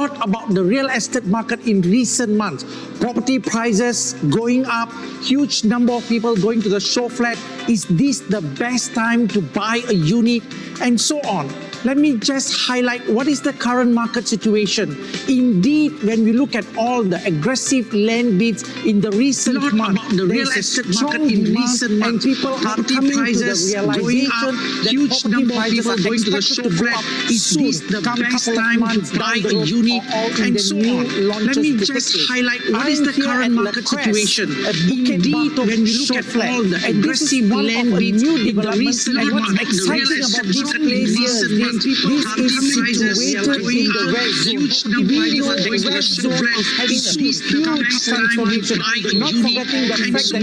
lot about the real estate market in recent months. Property prices going up, huge number of people going to the show flat. Is this the best time to buy a unit? And so on. Let me just highlight what is the current market situation. Indeed, when we look at all the aggressive land bids in the recent months, the real estate market in recent months, and people are coming prices to the going realization up, that huge number of people going to the show flat. Is this the best time to buy a unit? And so on. Let me just highlight what is the current market situation. Indeed, when we look at all the aggressive land bids in the recent months, the real estate market in recent months, people are prices going up, huge number of people going to the show flat. Is this the best time to buy a unit? And so on.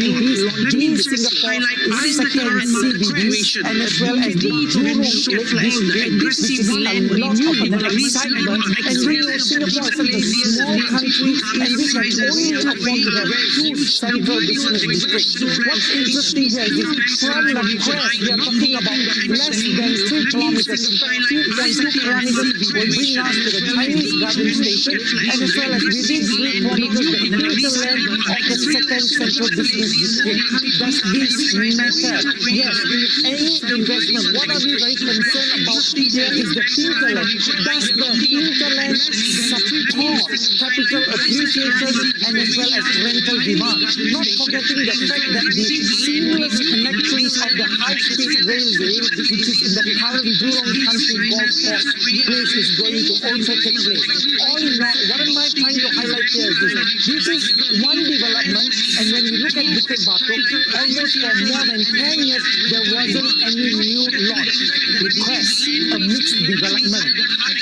Let me just highlight what is the current market situation. And as well as the show flat, the aggressive land bids in the recent months, and real estate market in recent months, and we can only afford to have two central business districts. What's interesting here is from La Crest, we are talking about less than 3 kilometers, 2.2 kilometers will bring us to the Chinese Garden Station, and as well as within 3 kilometers, the hinterland of the second central business district. Does this matter? Yes, in any investment, what are we very concerned about here is the hinterland. Does the hinterland support capital appreciation and as well as rental demand? Not forgetting the fact that the seamless connections of the high-speed railway, which is in the current Jurong Country Golf Course place, is going to also take place. All in all, what am I trying to highlight here is this is one development, and when we look at Bukit Batok, almost for more than 10 years, there wasn't any new lot request, a mixed development.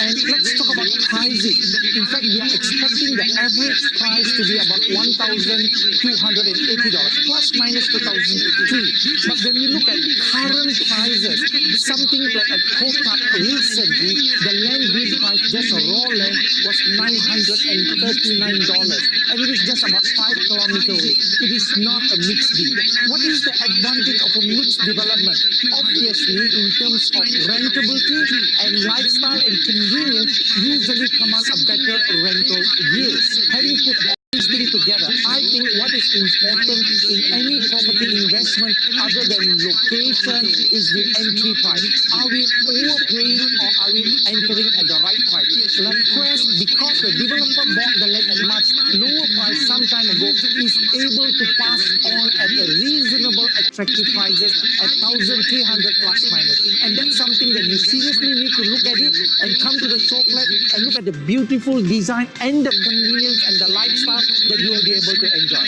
And let's talk about pricing. In fact, we are expecting the average price to be about $1,280, plus minus 2,003. But when you look at current prices, something like at Kotak recently, the land bid price, just a raw land, was $939, and it is just about 5 kilometers away. It is not a mixed deal. What is the advantage of a mixed development? Obviously, in terms of rentability and lifestyle and convenience, usually command a better rental yield. Having put these things together, I think what is important in any property investment other than location is the entry price. Are we overpaying or are we entering at the right price? La Crest, because the developer bought the land at much lower price some time ago, is able to pass on at a reasonable, attractive prices at 1,300 plus minus. And that's something that you seriously need to look at it and come to the show flat and look at the beautiful design and the convenience and the lifestyle that you will be able to enjoy.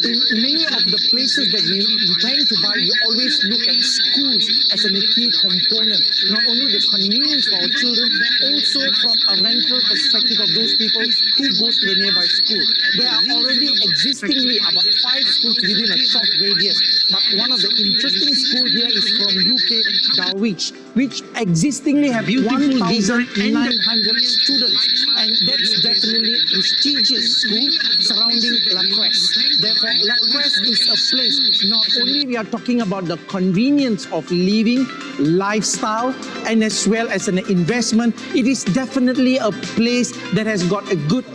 In many of the places that we tend to buy, we always look at schools as a key component. Not only the convenience for our children, also from a rental perspective of those people who goes to the nearby school. There are already existingly about 5 schools within a short radius. But one of the interesting schools here is from UK, Dulwich, which existingly have 1,900 students. And that's definitely a prestigious school surrounding La Crest. Therefore, La Crest is a place, not only we are talking about the convenience of living, lifestyle, and as well as an investment, it is definitely a place that has got a good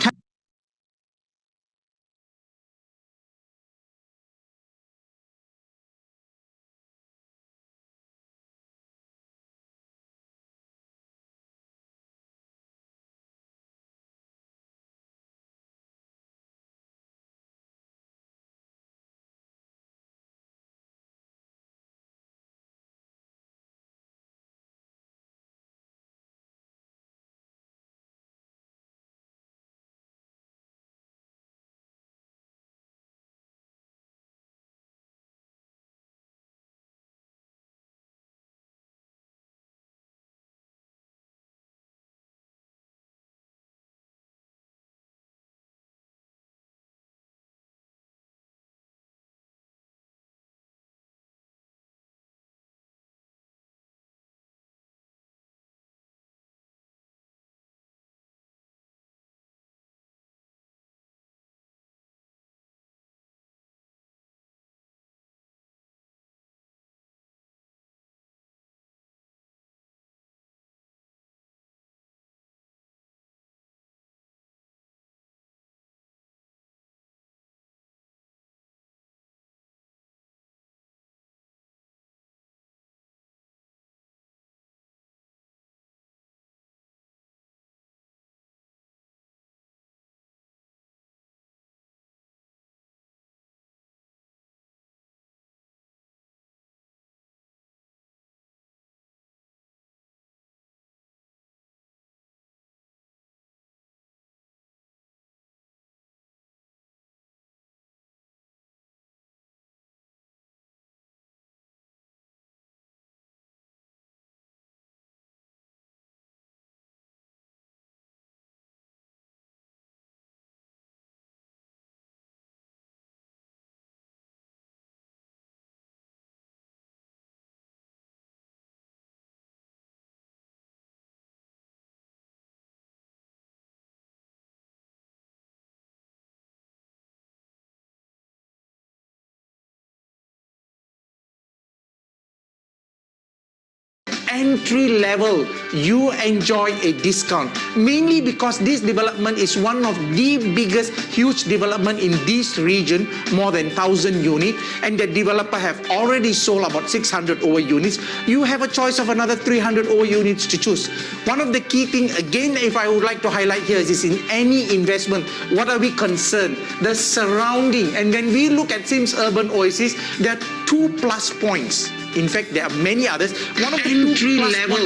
entry level, you enjoy a discount. Mainly because this development is one of the biggest huge development in this region, more than 1,000 units, and the developer have already sold about 600 over units. You have a choice of another 300 over units to choose. One of the key things, again, if I would like to highlight here is in any investment, what are we concerned? The surrounding. And when we look at Sims Urban Oasis, there are 2+ points. In fact, there are many others. One of the entry level,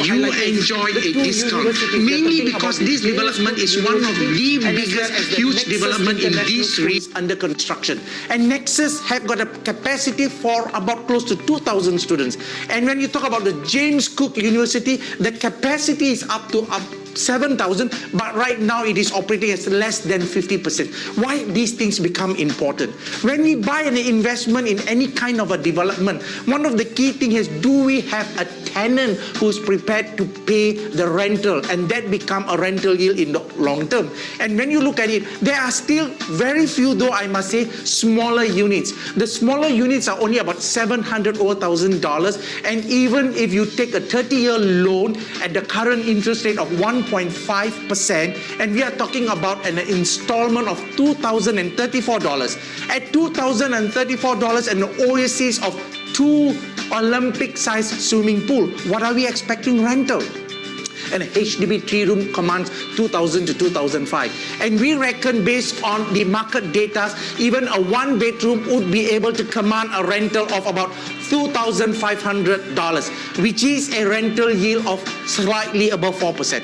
you enjoy a discount. Mainly because this development is one of the biggest huge development in this region under construction. And Nexus have got a capacity for about close to 2,000 students. And when you talk about the James Cook University, the capacity is up to 7,000, but right now it is operating as less than 50%. Why these things become important? When we buy an investment in any kind of a development, one of the key things is, do we have a tenant who's prepared to pay the rental, and that become a rental yield in the long term. And when you look at it, there are still very few, though I must say, smaller units. The smaller units are only about $700 or $1,000, and even if you take a 30-year loan at the current interest rate of 1.5%, and we are talking about an installment of $2,034. At $2,034 and an oasis of 2 Olympic-sized swimming pool, what are we expecting rental? And a HDB 3-room commands 2,000 to 2,005. And we reckon, based on the market data, even a 1-bedroom would be able to command a rental of about $2,500, which is a rental yield of slightly above 4%.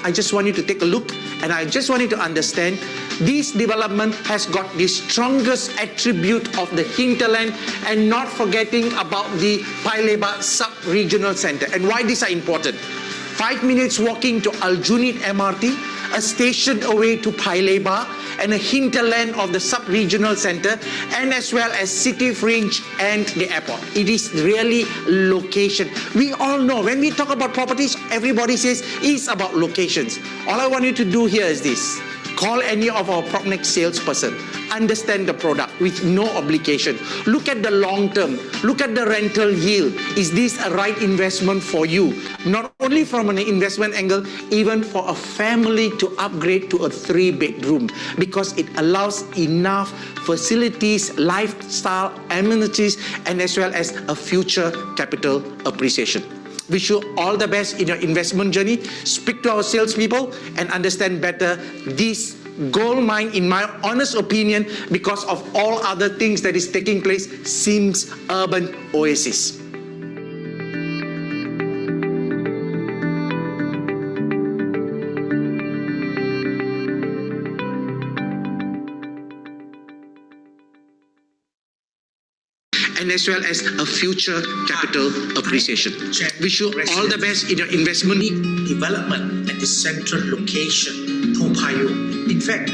I just want you to take a look, and I just want you to understand, this development has got the strongest attribute of the hinterland, and not forgetting about the Paya Lebar sub-regional center. And why these are important? 5 minutes walking to Aljunied MRT, a station away to Paya Lebar, and a hinterland of the sub-regional center, and as well as City Fringe and the airport. It is really location. We all know when we talk about properties, everybody says it's about locations. All I want you to do here is this. Call any of our PropNex salesperson. Understand the product with no obligation. Look at the long term. Look at the rental yield. Is this a right investment for you? Not only from an investment angle, even for a family to upgrade to a 3-bedroom, because it allows enough facilities, lifestyle amenities, and as well as a future capital appreciation. Wish you all the best in your investment journey. Speak to our salespeople and understand better this gold mine, in my honest opinion, because of all other things that is taking place, Sims Urban Oasis. And as well as a future capital appreciation. Wish you all the best in your investment. Development at the central location, Toa Payoh. In fact,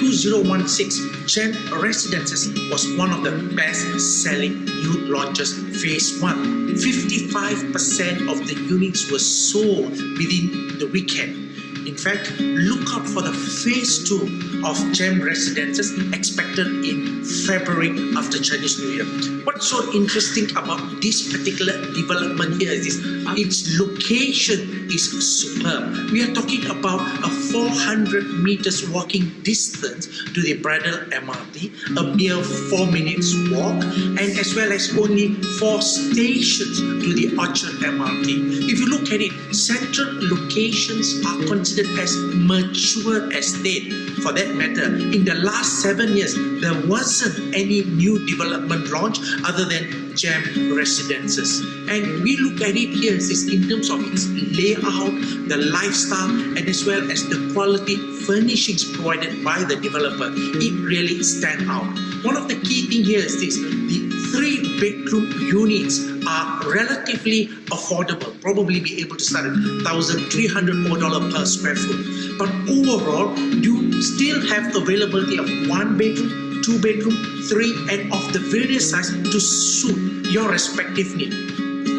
2016 Gem Residences was one of the best-selling new launches. Phase 1, 55% of the units were sold within the weekend. In fact, look out for the Phase 2 of Gem Residences expected in February after Chinese New Year. What's so interesting about this particular development here is this: its location is superb. We are talking about a 400 meters walking distance to the Braddell MRT, a mere 4 minutes walk, and as well as only 4 stations to the Orchard MRT. If you look at it, central locations are considered as mature estate. For that matter, in the last 7 years, there wasn't any new development launch other than Gem Residences. And we look at it here is in terms of its layout, the lifestyle, and as well as the quality furnishings provided by the developer. It really stands out. One of the key things here is this: the 3-bedroom units are relatively affordable, probably be able to start at $1,300 per square foot. But overall, you still have availability of 1-bedroom, 2-bedroom, 3, and of the various size to suit your respective need.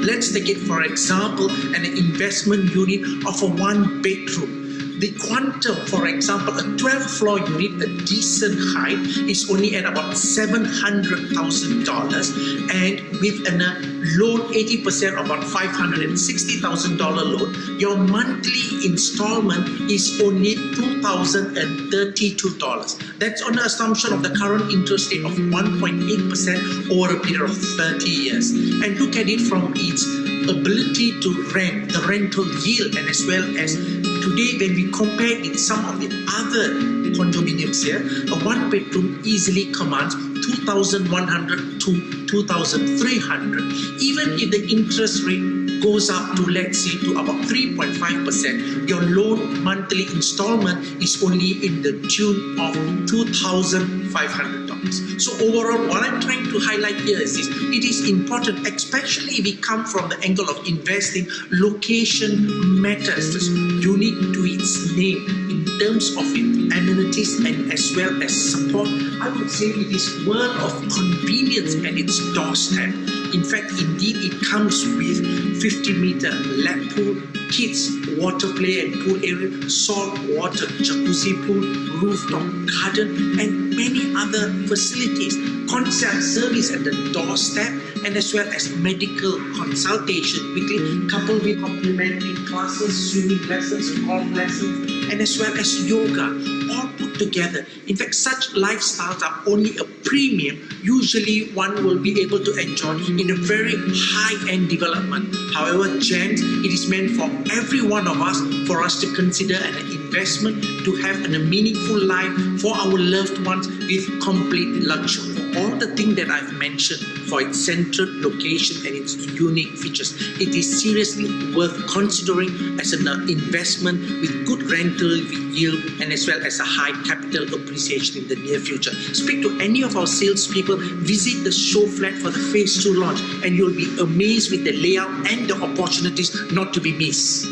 Let's take it for example, an investment unit of a 1-bedroom. The quantum, for example, a 12th floor unit, a decent height, is only at about $700,000, and with a loan 80% about $560,000 loan, your monthly installment is only $2,032. That's on the assumption of the current interest rate of 1.8% over a period of 30 years. And look at it from its ability to rent, the rental yield, and as well as today when we compare it some of the other condominiums here, a one bedroom easily commands 2,100 to 2,300. Even if the interest rate goes up to, let's say, to about 3.5%, your loan monthly installment is only in the tune of $2,500. So overall, what I'm trying to highlight here is this: it is important, especially if we come from the angle of investing, location matters. It's unique to its name in terms of its amenities and as well as support. I would say it is world of convenience at its doorstep. In fact, indeed, it comes with 50-meter lap pool, kids water play and pool area, salt water, jacuzzi pool, rooftop garden, and many other facilities. Concierge service at the doorstep, and as well as medical consultation weekly, coupled with complimentary classes, swimming lessons, golf lessons, and as well as yoga, all put together. In fact, such lifestyles are only a premium usually one will be able to enjoy in a very high-end development. However, gents, it is meant for every one of us, for us to consider an investment to have a meaningful life for our loved ones with complete luxury. For all the things that I've mentioned, for its central location and its unique features, it is seriously worth considering as an investment with good rental yield and as well as a high capital appreciation in the near future. Speak to any of our salespeople, visit the show flat for the phase 2 launch, and you'll be amazed with the layout and the opportunities not to be missed.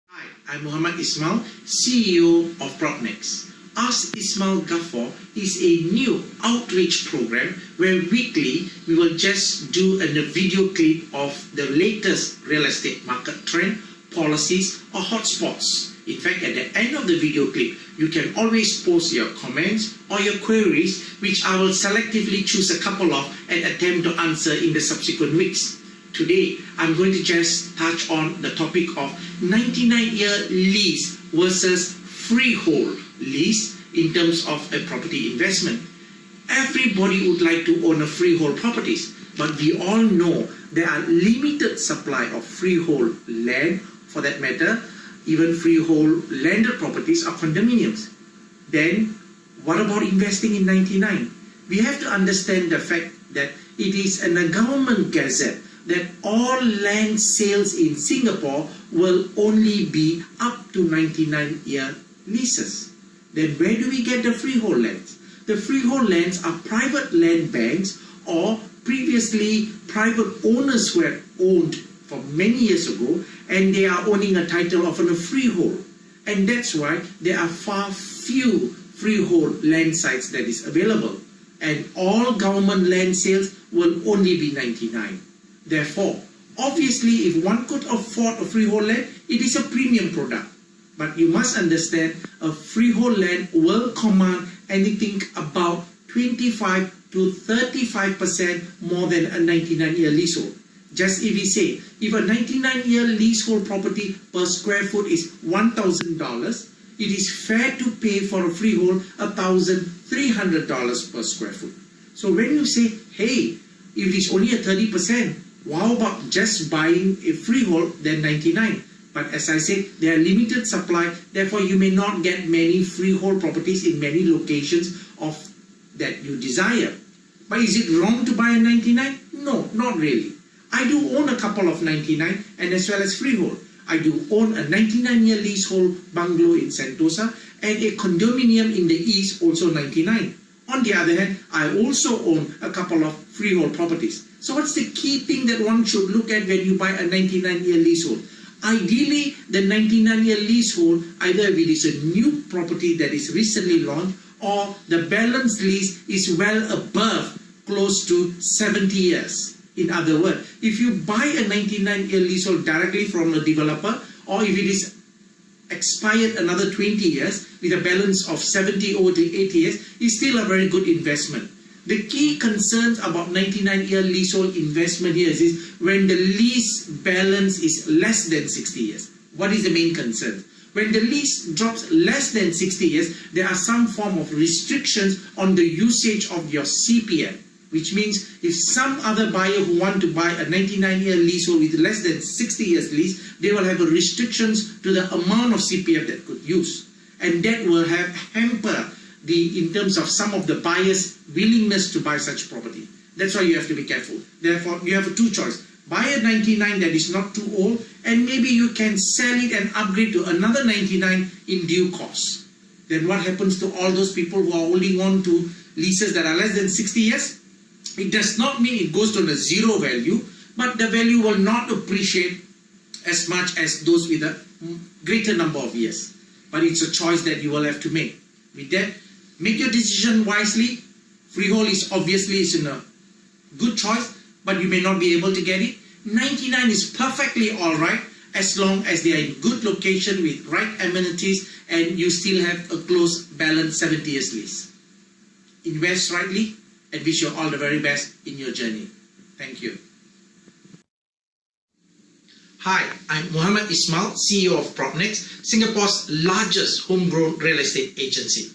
Hi, I'm Muhammad Ismail, CEO of Propnex. Ask Ismail Ghaffar is a new outreach program where weekly we will just do a video clip of the latest real estate market trend, policies or hotspots. In fact, at the end of the video clip, you can always post your comments or your queries, which I will selectively choose a couple of and attempt to answer in the subsequent weeks. Today, I'm going to just touch on the topic of 99-year lease versus freehold lease in terms of a property investment. Everybody would like to own a freehold properties, but we all know there are limited supply of freehold land. For that matter, even freehold landed properties are condominiums. Then, what about investing in 99? We have to understand the fact that it is in a government gazette that all land sales in Singapore will only be up to 99-year leases. Then where do we get the freehold lands? The freehold lands are private land banks or previously private owners who had owned for many years ago, and they are owning a title of a freehold. And that's why there are far few freehold land sites that is available. And all government land sales will only be 99. Therefore, obviously, if one could afford a freehold land, it is a premium product. But you must understand, a freehold land will command anything about 25 to 35% more than a 99-year leasehold. Just if we say, if a 99-year leasehold property per square foot is $1,000, it is fair to pay for a freehold $1,300 per square foot. So when you say, hey, if it is only a 30%, how about just buying a freehold than 99? But as I said, there are limited supply, therefore you may not get many freehold properties in many locations of that you desire. But is it wrong to buy a 99? No, not really. I do own a couple of 99 and as well as freehold. I do own a 99-year leasehold bungalow in Sentosa and a condominium in the east, also 99. On the other hand, I also own a couple of freehold properties. So what's the key thing that one should look at when you buy a 99-year leasehold? Ideally, the 99-year leasehold, either if it is a new property that is recently launched or the balance lease is well above close to 70 years. In other words, if you buy a 99-year leasehold directly from a developer, or if it is expired another 20 years with a balance of 70 or 80 years, is still a very good investment. The key concerns about 99-year leasehold investment here is when the lease balance is less than 60 years. What is the main concern? When the lease drops less than 60 years, there are some form of restrictions on the usage of your CPF, which means if some other buyer who want to buy a 99-year leasehold with less than 60 years lease, they will have a restrictions to the amount of CPF that could use. And that will have hamper in terms of some of the buyers' willingness to buy such property. That's why you have to be careful. Therefore, you have two choices. Buy a 99 that is not too old, and maybe you can sell it and upgrade to another 99 in due course. Then what happens to all those people who are holding on to leases that are less than 60 years? It does not mean it goes to a zero value, but the value will not appreciate as much as those with a greater number of years. But it's a choice that you will have to make. With that, make your decision wisely. Freehold is obviously a good choice, but you may not be able to get it. 99 is perfectly alright as long as they are in good location with right amenities and you still have a close balanced 70 years lease. Invest rightly and wish you all the very best in your journey. Thank you. Hi, I'm Muhammad Ismail, CEO of PropNext, Singapore's largest homegrown real estate agency.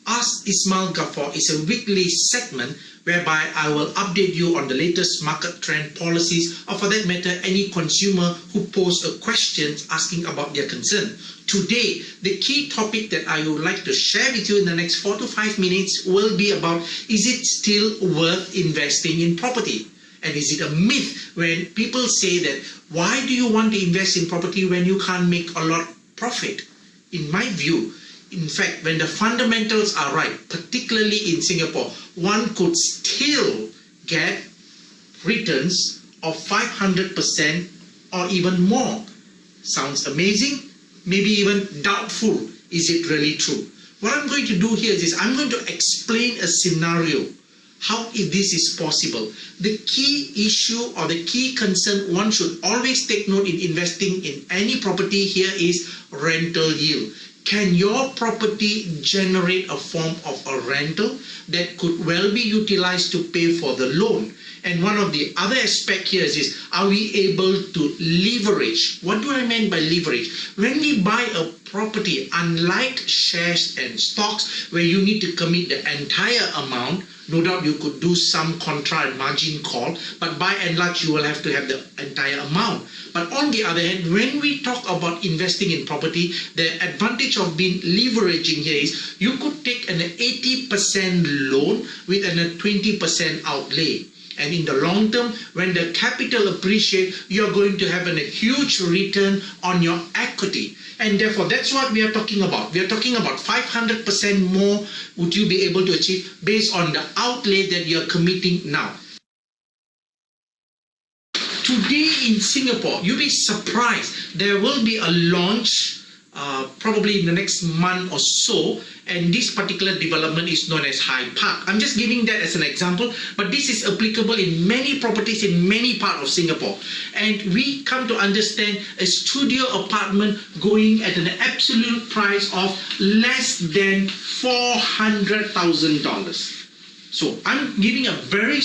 Ask Ismail Ghaffar is a weekly segment whereby I will update you on the latest market trend policies, or for that matter, any consumer who posts a question asking about their concern. Today, the key topic that I would like to share with you in the next 4 to 5 minutes will be about, is it still worth investing in property? And is it a myth when people say that, why do you want to invest in property when you can't make a lot of profit? In my view, in fact, when the fundamentals are right, particularly in Singapore, one could still get returns of 500% or even more. Sounds amazing? Maybe even doubtful. Is it really true? What I'm going to do here is I'm going to explain a scenario. How if this is possible? The key issue or the key concern one should always take note in investing in any property here is rental yield. Can your property generate a form of a rental that could well be utilized to pay for the loan? And one of the other aspects here is, are we able to leverage? What do I mean by leverage? When we buy a property, unlike shares and stocks where you need to commit the entire amount, no doubt you could do some contra and margin call, but by and large you will have to have the entire amount. But on the other hand, when we talk about investing in property, the advantage of being leveraging here is you could take an 80% loan with a 20% outlay. And in the long term, when the capital appreciates, you're going to have a huge return on your equity. And therefore, that's what we are talking about. We are talking about 500% more would you be able to achieve based on the outlay that you're committing now. Today in Singapore, you'll be surprised. There will be a launch probably in the next month or so, and this particular development is known as Hyde Park. I'm just giving that as an example, but this is applicable in many properties in many parts of Singapore. And we come to understand a studio apartment going at an absolute price of less than $400,000. So I'm giving a very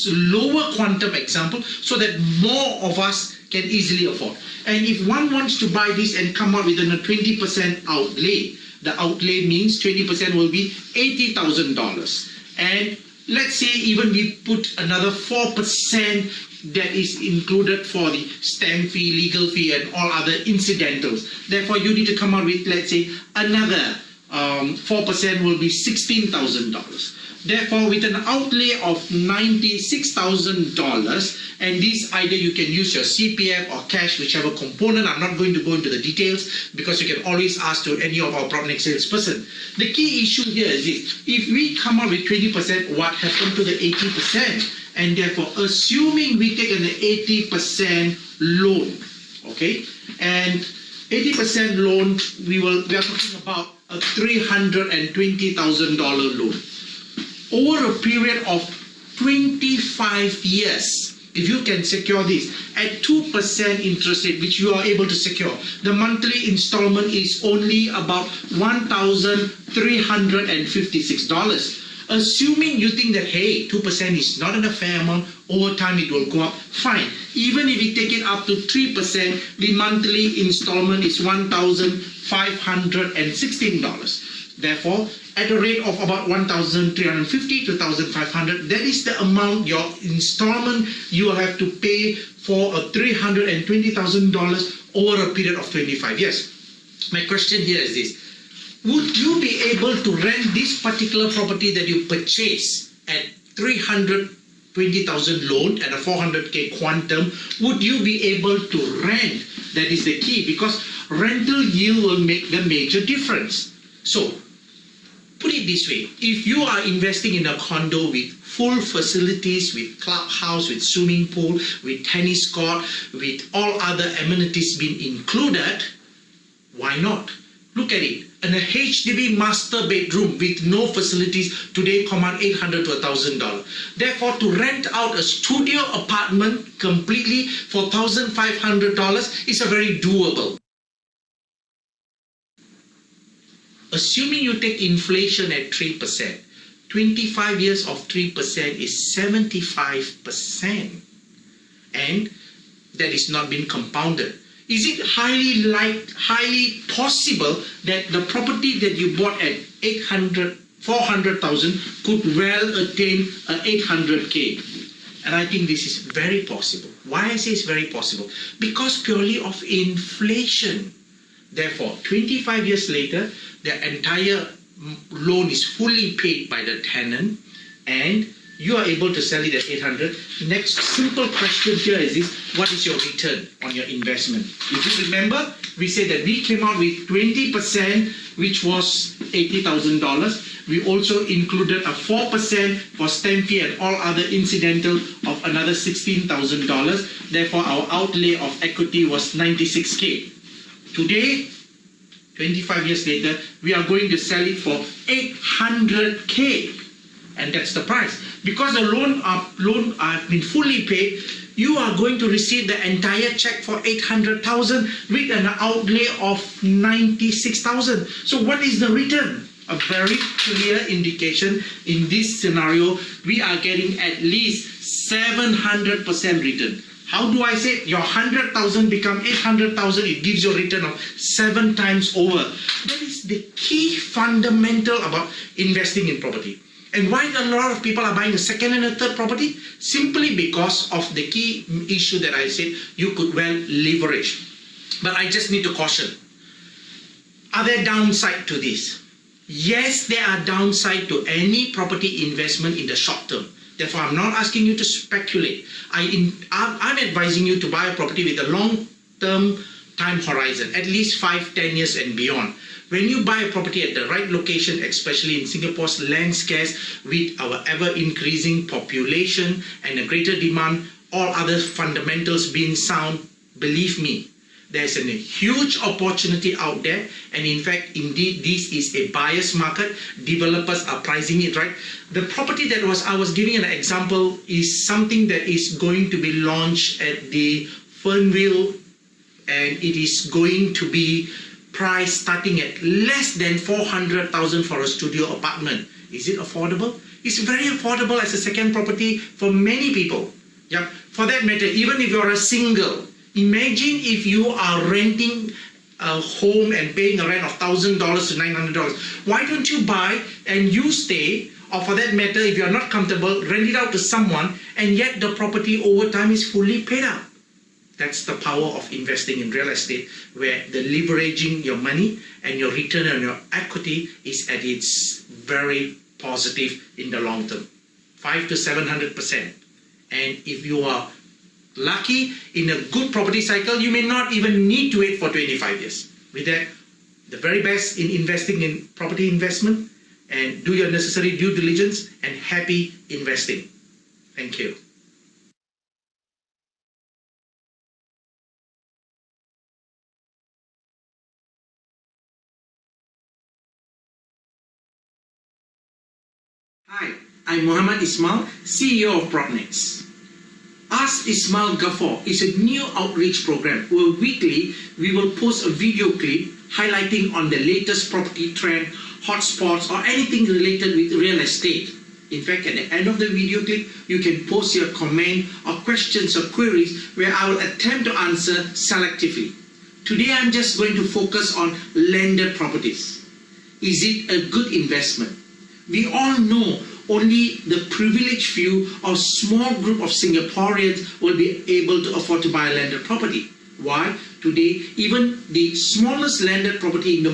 lower quantum example so that more of us can easily afford. And if one wants to buy this and come up with a 20% outlay, the outlay means 20% will be $80,000. And let's say even we put another 4% that is included for the stamp fee, legal fee, and all other incidentals. Therefore, you need to come up with, let's say, another 4% will be $16,000. Therefore, with an outlay of $96,000, and this either you can use your CPF or cash, whichever component. I'm not going to go into the details because you can always ask to any of our PropNext salesperson. The key issue here is this: if we come up with 20%, what happened to the 80%? And therefore, assuming we take an 80% loan, okay, and 80% loan, we are talking about a $320,000 loan. Over a period of 25 years, if you can secure this at 2% interest rate, which you are able to secure, the monthly installment is only about $1,356. Assuming you think that, hey, 2% is not a fair amount, over time it will go up, fine. Even if you take it up to 3%, the monthly installment is $1,516. Therefore, at a rate of about 1,350 to 1,500, that is the amount your installment you will have to pay for a $320,000 over a period of 25 years. My question here is this: would you be able to rent this particular property that you purchase at 320,000 loan at a 400k quantum? Would you be able to rent? That is the key, because rental yield will make the major difference. So put it this way: if you are investing in a condo with full facilities, with clubhouse, with swimming pool, with tennis court, with all other amenities being included, why not? Look at it. And a HDB master bedroom with no facilities today command $800 to $1,000. Therefore, to rent out a studio apartment completely for $1,500 is a very doable. Assuming you take inflation at 3%, 25 years of 3% is 75%. And that is not being compounded. Is it highly possible that the property that you bought at 400,000 could well attain 800k? And I think this is very possible. Why I say it's very possible? Because purely of inflation. Therefore, 25 years later, the entire loan is fully paid by the tenant, and you are able to sell it at 800. Next simple question here is this: what is your return on your investment? If you remember, we said that we came out with 20%, which was $80,000. We also included a 4% for stamp fee and all other incidental of another $16,000. Therefore, our outlay of equity was 96k. Today, 25 years later, we are going to sell it for 800k. And that's the price. Because the loan have been fully paid, you are going to receive the entire check for 800,000 with an outlay of 96,000. So what is the return? A very clear indication in this scenario, we are getting at least 700% return. How do I say your 100,000 become 800,000? It gives you a return of 7 times over. That is the key fundamental about investing in property. And why a lot of people are buying a second and a third property? Simply because of the key issue that I said, you could well leverage. But I just need to caution. Are there downsides to this? Yes, there are downsides to any property investment in the short term. Therefore, I'm not asking you to speculate. I'm advising you to buy a property with a long-term time horizon, at least 5-10 years and beyond. When you buy a property at the right location, especially in Singapore's land scarce, with our ever-increasing population and a greater demand, all other fundamentals being sound, believe me, there's a huge opportunity out there. And in fact, indeed, this is a buyer's market. Developers are pricing it right. The property that I was giving an example is something that is going to be launched at the Fernville, and it is going to be priced starting at less than 400,000 for a studio apartment. Is it affordable? It's very affordable as a second property for many people. Yep. For that matter, even if you're a single, imagine if you are renting a home and paying a rent of $1,000 to $900. Why don't you buy and you stay, or for that matter, if you're not comfortable, rent it out to someone, and yet the property over time is fully paid out. That's the power of investing in real estate, where the leveraging your money and your return on your equity is at its very positive in the long term, 500 to 700%. And if you are lucky in a good property cycle, you may not even need to wait for 25 years. With that, the very best in investing in property investment, and do your necessary due diligence, and happy investing. Thank you. Hi, I'm Muhammad Ismail, CEO of PropNex. Ask Ismail Ghaffar is a new outreach program where weekly we will post a video clip highlighting on the latest property trend, hotspots, or anything related with real estate. In fact, at the end of the video clip, you can post your comment or questions or queries where I will attempt to answer selectively. Today, I'm just going to focus on landed properties. Is it a good investment? We all know only the privileged few or small group of Singaporeans will be able to afford to buy a landed property. Why? Today, even the smallest landed property in the